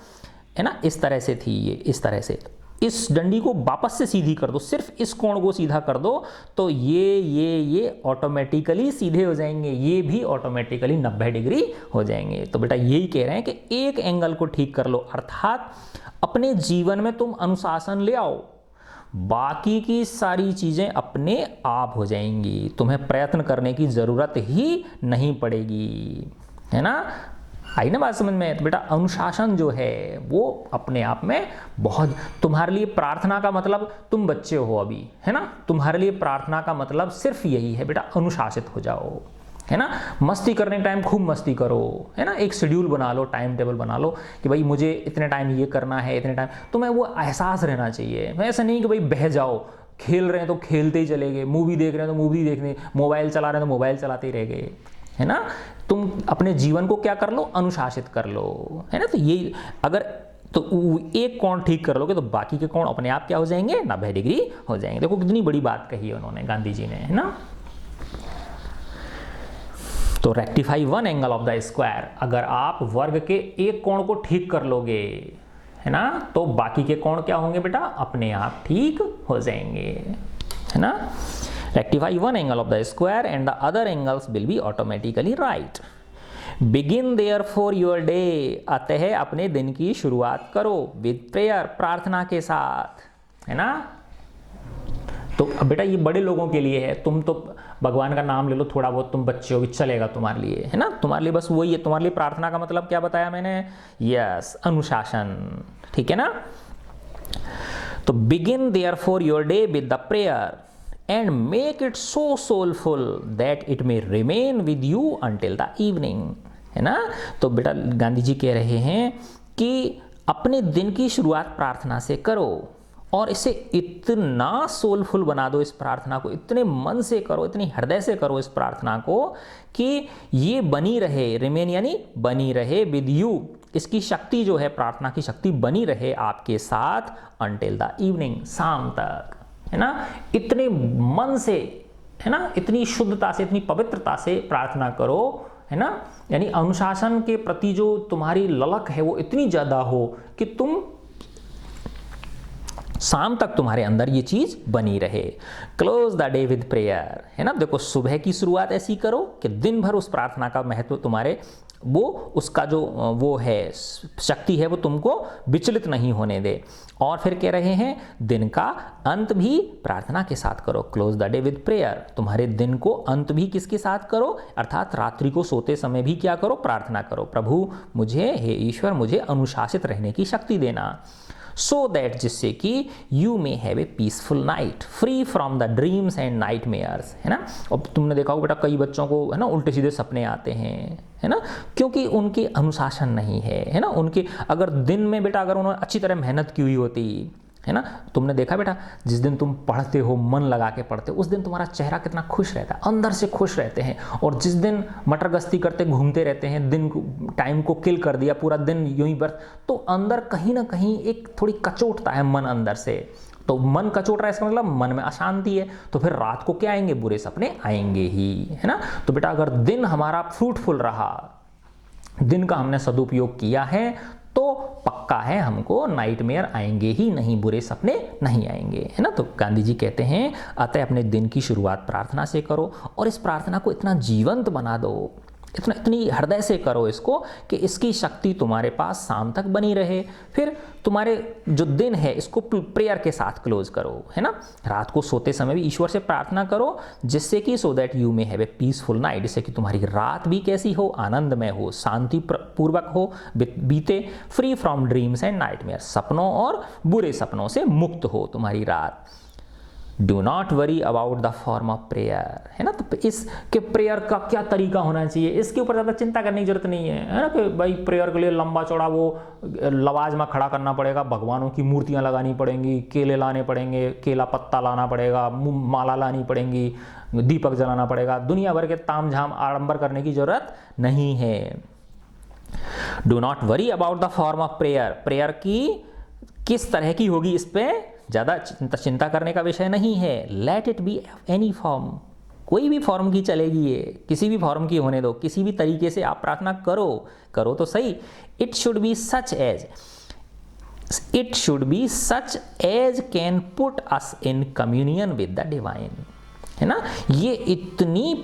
है ना, इस तरह से थी ये, इस तरह से, इस डंडी को वापस से सीधी कर दो, सिर्फ इस कोण को सीधा कर दो, तो ये ऑटोमेटिकली सीधे हो जाएंगे, ये भी ऑटोमेटिकली 90 डिग्री हो जाएंगे। तो बेटा यही कह रहे हैं कि एक एंगल को ठीक कर लो, अर्थात अपने जीवन में तुम अनुशासन ले आओ, बाकी की सारी चीजें अपने आप हो जाएंगी, तुम्हें प्रयत्न करने की जरूरत ही नहीं पड़ेगी, है ना। आई ना बात समझ में। तो बेटा अनुशासन जो है वो अपने आप में बहुत, तुम्हारे लिए प्रार्थना का मतलब, तुम बच्चे हो अभी, है ना, तुम्हारे लिए प्रार्थना का मतलब सिर्फ यही है बेटा, अनुशासित हो जाओ, है ना। मस्ती करने टाइम खूब मस्ती करो, है ना, एक शेड्यूल बना लो, टाइम टेबल बना लो कि भाई मुझे इतने टाइम ये करना है, इतने टाइम, तुम्हें वो एहसास रहना चाहिए। ऐसा नहीं कि भाई बह जाओ, खेल रहे हैं तो खेलते ही चले गए, मूवी देख रहे हैं तो मूवी देखने, मोबाइल चला रहे हैं तो मोबाइल चलाते ही रह गए, है ना। तुम अपने जीवन को क्या कर लो, अनुशासित कर लो, है ना। तो ये अगर तो एक कोण ठीक कर लोगे तो बाकी के कोण अपने आप क्या हो जाएंगे, 90 डिग्री हो जाएंगे। देखो कितनी बड़ी बात कही है उन्होंने, गांधी जी ने, है ना। तो rectify one angle of the square, अगर आप वर्ग के एक कोण को ठीक कर लोगे, है ना, तो बाकी के कोण क्या होंगे बेटा, अपने आप ठीक हो जाएंगे, है ना। Rectify one angle of the square and the other angles will be automatically right. Begin therefore your day, अतः अपने दिन की शुरुआत करो with prayer, प्रार्थना के साथ, है ना। तो अब बेटा ये बड़े लोगों के लिए है, तुम तो भगवान का नाम ले लो थोड़ा बहुत, तुम बच्चे हो भी चलेगा तुम्हारे लिए, है ना। तुम्हारे लिए बस वही है, तुम्हारे लिए प्रार्थना का मतलब क्या बताया मैंने, यस, अनुशासन, ठीक है ना। तो begin therefore your day with the prayer and make it so soulful that it may remain with you until the evening, है ना। तो बेटा गांधी जी कह रहे हैं कि अपने दिन की शुरुआत प्रार्थना से करो और इसे इतना सोलफुल बना दो, इस प्रार्थना को इतने मन से करो, इतनी हृदय से करो इस प्रार्थना को कि ये बनी रहे, रिमेन यानी बनी रहे, विद यू, इसकी शक्ति जो है, प्रार्थना की शक्ति बनी रहे आपके साथ until the evening, शाम तक, है ना। इतने मन से, है ना, इतनी शुद्धता से, इतनी पवित्रता से प्रार्थना करो, है ना, यानी अनुशासन के प्रति जो तुम्हारी ललक है वो इतनी ज्यादा हो कि तुम शाम तक तुम्हारे अंदर ये चीज बनी रहे। Close the day with prayer, है ना। देखो सुबह की शुरुआत ऐसी करो कि दिन भर उस प्रार्थना का महत्व तुम्हारे, वो उसका जो वो है शक्ति है वो तुमको विचलित नहीं होने दे। और फिर कह रहे हैं दिन का अंत भी प्रार्थना के साथ करो। Close the day with prayer, तुम्हारे दिन को अंत भी किसके साथ करो, अर्थात रात्रि को सोते समय भी क्या करो, प्रार्थना करो, प्रभु मुझे, हे ईश्वर मुझे अनुशासित रहने की शक्ति देना, सो दैट, जिससे कि you may have a peaceful night free from the dreams and nightmares, है ना। और तुमने देखा होगा बेटा कई बच्चों को, है ना, उल्टे सीधे सपने आते हैं, है ना, क्योंकि उनके अनुशासन नहीं है ना। उनके अगर दिन में बेटा अगर उन्होंने अच्छी तरह मेहनत की हुई होती, है ना, तुमने देखा बेटा जिस दिन तुम पढ़ते हो, मन लगा के पढ़ते हो, उस दिन तुम्हारा चेहरा कितना खुश रहता है, अंदर से खुश रहते हैं। और जिस दिन मटर गश्ती करते घूमते रहते हैं, दिन को, टाइम को किल कर दिया, पूरा दिन यूं ही बर्थ, तो अंदर कहीं ना कहीं एक थोड़ी कचोटता है मन अंदर से। तो मन कचोट रहा है इसका मतलब मन में अशांति है, तो फिर रात को क्या आएंगे, बुरे सपने आएंगे ही, है ना। तो बेटा अगर दिन हमारा फ्रूटफुल रहा, दिन का हमने सदुपयोग किया है, तो पक्का है हमको नाइटमेयर आएंगे ही नहीं, बुरे सपने नहीं आएंगे, है ना। तो गांधी जी कहते हैं अतः अपने दिन की शुरुआत प्रार्थना से करो और इस प्रार्थना को इतना जीवंत बना दो, इतनी हृदय से करो इसको कि इसकी शक्ति तुम्हारे पास शाम तक बनी रहे। फिर तुम्हारे जो दिन है इसको प्रेयर के साथ क्लोज करो, है ना। रात को सोते समय भी ईश्वर से प्रार्थना करो, जिससे कि so that you may have a peaceful night, जिससे कि तुम्हारी रात भी कैसी हो, आनंदमय हो, शांति पूर्वक हो बीते, free from dreams and nightmare, सपनों और बुरे सपनों से मुक्त हो तुम्हारी रात। Do not worry about the form of prayer, है ना। तो इसके प्रेयर का क्या तरीका होना चाहिए, इसके ऊपर ज़्यादा चिंता करने की जरूरत नहीं है ना, कि भाई प्रेयर के लिए लंबा चौड़ा वो लवाज में खड़ा करना पड़ेगा, भगवानों की मूर्तियाँ लगानी पड़ेंगी, केले लाने पड़ेंगे, केला पत्ता लाना पड़ेगा, माला लानी पड़ेगी, दीपक जलाना पड़ेगा, दुनिया भर के ताम झाम आडंबर करने की जरूरत नहीं है। Do not worry about the form of prayer, prayer की किस तरह की होगी इस पर ज़्यादा चिंता करने का विषय नहीं है। Let it be any form, कोई भी फॉर्म की चलेगी, ये किसी भी फॉर्म की होने दो, किसी भी तरीके से आप प्रार्थना करो तो सही। It should be such as can put us in communion with the divine, है ना। ये इतनी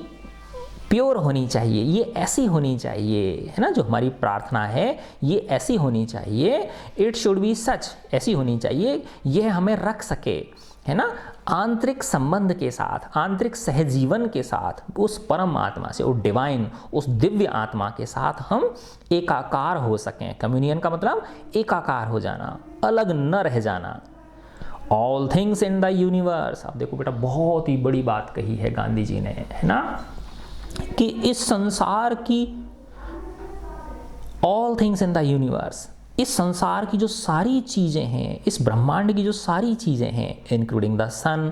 प्योर होनी चाहिए, ये ऐसी होनी चाहिए, है ना, जो हमारी प्रार्थना है ये ऐसी होनी चाहिए। इट शुड बी सच, ऐसी होनी चाहिए, ये हमें रख सके, है ना, आंतरिक संबंध के साथ, आंतरिक सहजीवन के साथ उस परम आत्मा से, उस डिवाइन, उस दिव्य आत्मा के साथ हम एकाकार हो सकें। कम्युनियन का मतलब एकाकार हो जाना, अलग न रह जाना। All things in the universe, आप देखो बेटा बहुत ही बड़ी बात कही है गांधी जी ने, है ना, कि इस संसार की, all things in the universe, इस संसार की जो सारी चीजें हैं, इस ब्रह्मांड की जो सारी चीजें हैं, including the sun,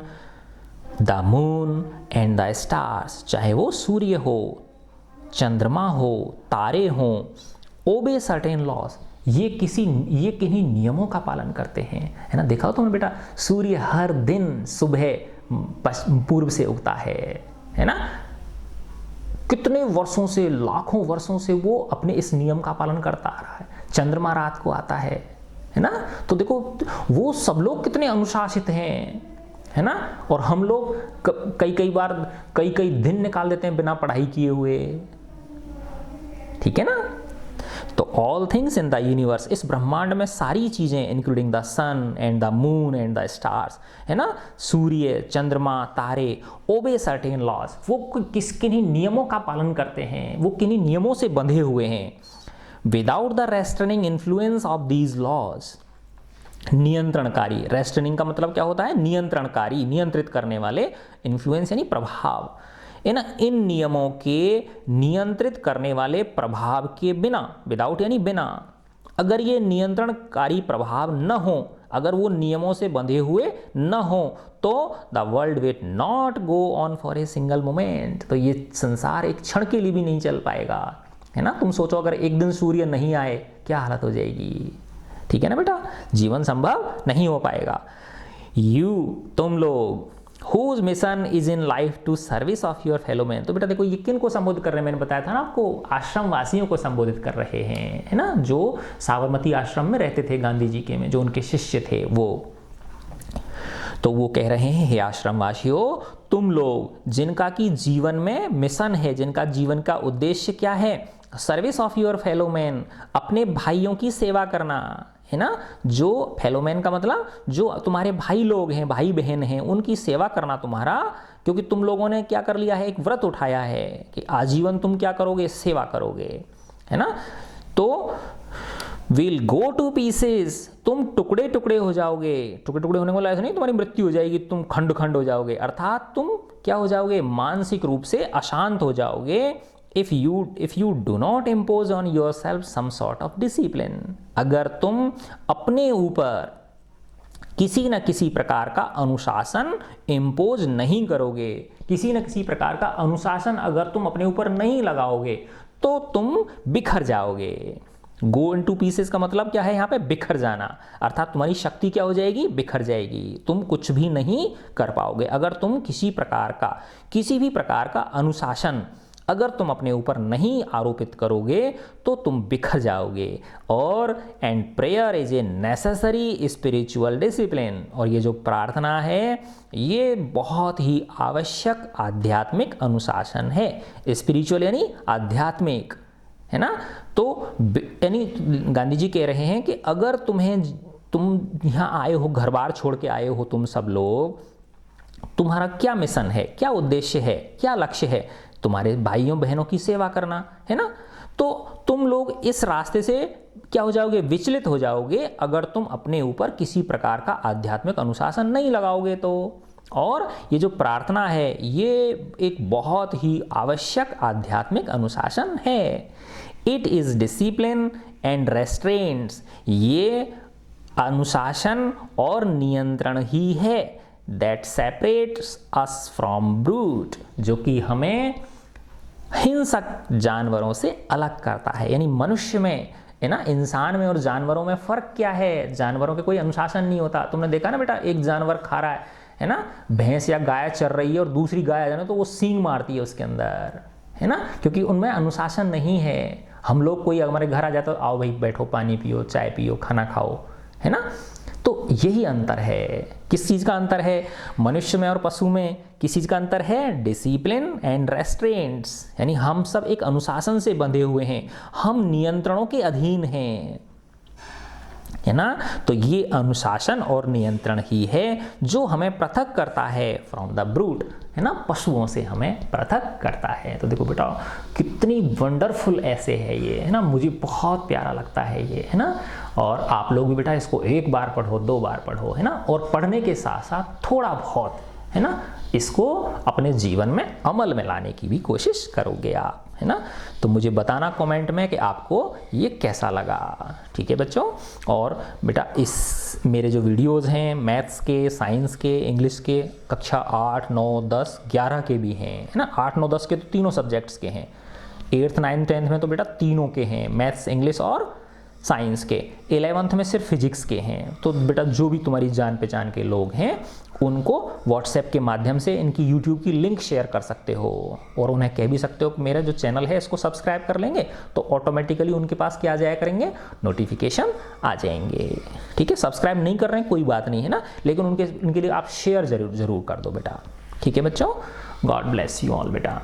the moon and the stars, चाहे वो सूर्य हो, चंद्रमा हो, तारे हो, ओबे सर्टेन लॉज, ये किन्हीं नियमों का पालन करते हैं, है ना। देखा हो तुमने बेटा, सूर्य हर दिन सुबह पूर्व से उगता है ना। कितने वर्षों से, लाखों वर्षों से वो अपने इस नियम का पालन करता आ रहा है। चंद्रमा रात को आता है ना। तो देखो वो सब लोग कितने अनुशासित हैं, है ना। और हम लोग कई बार कई दिन निकाल देते हैं बिना पढ़ाई किए हुए, ठीक है ना। तो all things in the universe, इस ब्रह्मांड में सारी चीजें, including the sun and the moon and the stars, है ना, सूर्य, चंद्रमा, तारे, ओबे सर्टेन लॉज, वो किन्हीं नियमों का पालन करते हैं, वो किन्हीं नियमों से बंधे हुए हैं। Without the restraining influence of these laws, नियंत्रणकारी, रेस्ट्रेनिंग का मतलब क्या होता है, नियंत्रणकारी, नियंत्रित करने वाले, इन्फ्लुएंस यानी प्रभाव, इन नियमों के नियंत्रित करने वाले प्रभाव के बिना, विदाउट यानी बिना, अगर ये नियंत्रणकारी प्रभाव न हो, अगर वो नियमों से बंधे हुए न हो, तो the world will not go on for a single moment, तो ये संसार एक क्षण के लिए भी नहीं चल पाएगा, है ना। तुम सोचो अगर एक दिन सूर्य नहीं आए क्या हालत हो जाएगी, ठीक है ना बेटा, जीवन संभव नहीं हो पाएगा। तुम लोग whose mission is in life to service of your fellow man, तो बेटा देखो ये किन को संबोधित कर रहे हैं, मैंने बताया था ना आपको, आश्रम वासियों को संबोधित कर रहे हैं, है ना, जो साबरमती आश्रम में रहते थे गांधी जी के में, जो उनके शिष्य थे वो। तो वो कह रहे हैं, हे आश्रम वासियों, तुम लोग जिनका की जीवन में मिशन है, जिनका जीवन का उद्देश्य क्या है, service of your fellow man, अपने भाइयों की सेवा करना, है ना। जो फेलोमैन का मतलब जो तुम्हारे भाई लोग हैं, भाई बहन हैं, उनकी सेवा करना तुम्हारा, क्योंकि तुम लोगों ने क्या कर लिया है, एक व्रत उठाया है कि आजीवन तुम क्या करोगे, सेवा करोगे, है ना। तो विल गो टू पीसेस, तुम टुकड़े टुकड़े हो जाओगे, टुकड़े टुकड़े होने वाला ऐसा नहीं तुम्हारी मृत्यु हो जाएगी, तुम खंड खंड हो जाओगे, अर्थात तुम क्या हो जाओगे, मानसिक रूप से अशांत हो जाओगे। if you do not impose on yourself some sort of discipline, अगर तुम अपने ऊपर किसी न किसी प्रकार का अनुशासन इम्पोज नहीं करोगे, किसी न किसी प्रकार का अनुशासन अगर तुम अपने ऊपर नहीं लगाओगे, तो तुम बिखर जाओगे। गो इनटू पीसेस का मतलब क्या है यहाँ पे, बिखर जाना, अर्थात तुम्हारी शक्ति क्या हो जाएगी, बिखर जाएगी, तुम कुछ भी नहीं कर पाओगे। अगर तुम किसी भी प्रकार का अनुशासन अगर तुम अपने ऊपर नहीं आरोपित करोगे तो तुम बिखर जाओगे। और and prayer is a necessary spiritual discipline, और ये जो प्रार्थना है ये बहुत ही आवश्यक आध्यात्मिक अनुशासन है। स्पिरिचुअल यानी आध्यात्मिक, है ना। तो यानी गांधी जी कह रहे हैं कि अगर तुम यहाँ आए हो, घर बार छोड़ के आए हो तुम सब लोग, तुम्हारा क्या मिशन है, क्या उद्देश्य है, क्या लक्ष्य है, तुम्हारे भाइयों बहनों की सेवा करना, है ना। तो तुम लोग इस रास्ते से क्या हो जाओगे, विचलित हो जाओगे, अगर तुम अपने ऊपर किसी प्रकार का आध्यात्मिक अनुशासन नहीं लगाओगे तो। और ये जो प्रार्थना है ये एक बहुत ही आवश्यक आध्यात्मिक अनुशासन है। इट इज़ डिसिप्लिन एंड रेस्ट्रेंट्स, ये अनुशासन और नियंत्रण ही है that separates us from brute, जो कि हमें हिंसक जानवरों से अलग करता है। यानी मनुष्य में है ना, इंसान में और जानवरों में फ़र्क क्या है? जानवरों के कोई अनुशासन नहीं होता। तुमने देखा ना बेटा, एक जानवर खा रहा है ना, भैंस या गाय चर रही है और दूसरी गाय आ जाए तो वो सींग मारती है उसके अंदर, है ना, क्योंकि उनमें अनुशासन नहीं है। हम लोग कोई हमारे घर आ जाए तो आओ भाई बैठो, पानी पियो, चाय पियो, खाना खाओ, है ना। तो यही अंतर है। किस चीज़ का अंतर है? मनुष्य में और पशु में किस चीज़ का अंतर है? डिसिप्लिन एंड रेस्ट्रेंट्स, यानी हम सब एक अनुशासन से बंधे हुए हैं, हम नियंत्रणों के अधीन हैं, है ना। तो ये अनुशासन और नियंत्रण ही है जो हमें पृथक करता है फ्रॉम द ब्रूट, है ना, पशुओं से हमें पृथक करता है। तो देखो बेटा कितनी वंडरफुल ऐसे है ये, है ना, मुझे बहुत प्यारा लगता है ये, है ना। और आप लोग भी बेटा इसको एक बार पढ़ो, 2 बार पढ़ो, है ना, और पढ़ने के साथ साथ थोड़ा बहुत, है ना, इसको अपने जीवन में अमल में लाने की भी कोशिश करोगे आप, है ना। तो मुझे बताना कमेंट में कि आपको ये कैसा लगा, ठीक है बच्चों। और बेटा इस मेरे जो वीडियोस हैं मैथ्स के, साइंस के, इंग्लिश के, कक्षा 8, 9, 10, 11 के भी हैं, है ना। 8, 9, 10 के तो तीनों सब्जेक्ट्स के हैं। 8th, 9th, 10th में तो बेटा तीनों के हैं, मैथ्स, इंग्लिश और साइंस के। 11th में सिर्फ फिजिक्स के हैं। तो बेटा जो भी तुम्हारी जान पहचान के लोग हैं उनको व्हाट्सएप के माध्यम से इनकी यूट्यूब की लिंक शेयर कर सकते हो और उन्हें कह भी सकते हो कि मेरा जो चैनल है इसको सब्सक्राइब कर लेंगे, तो ऑटोमेटिकली उनके पास क्या आ जाया करेंगे, नोटिफिकेशन आ जाएंगे, ठीक है। सब्सक्राइब नहीं कर रहे हैं कोई बात नहीं, है ना, लेकिन उनके लिए आप शेयर जरूर कर दो बेटा, ठीक है बच्चों। गॉड ब्लेस यू ऑल बेटा।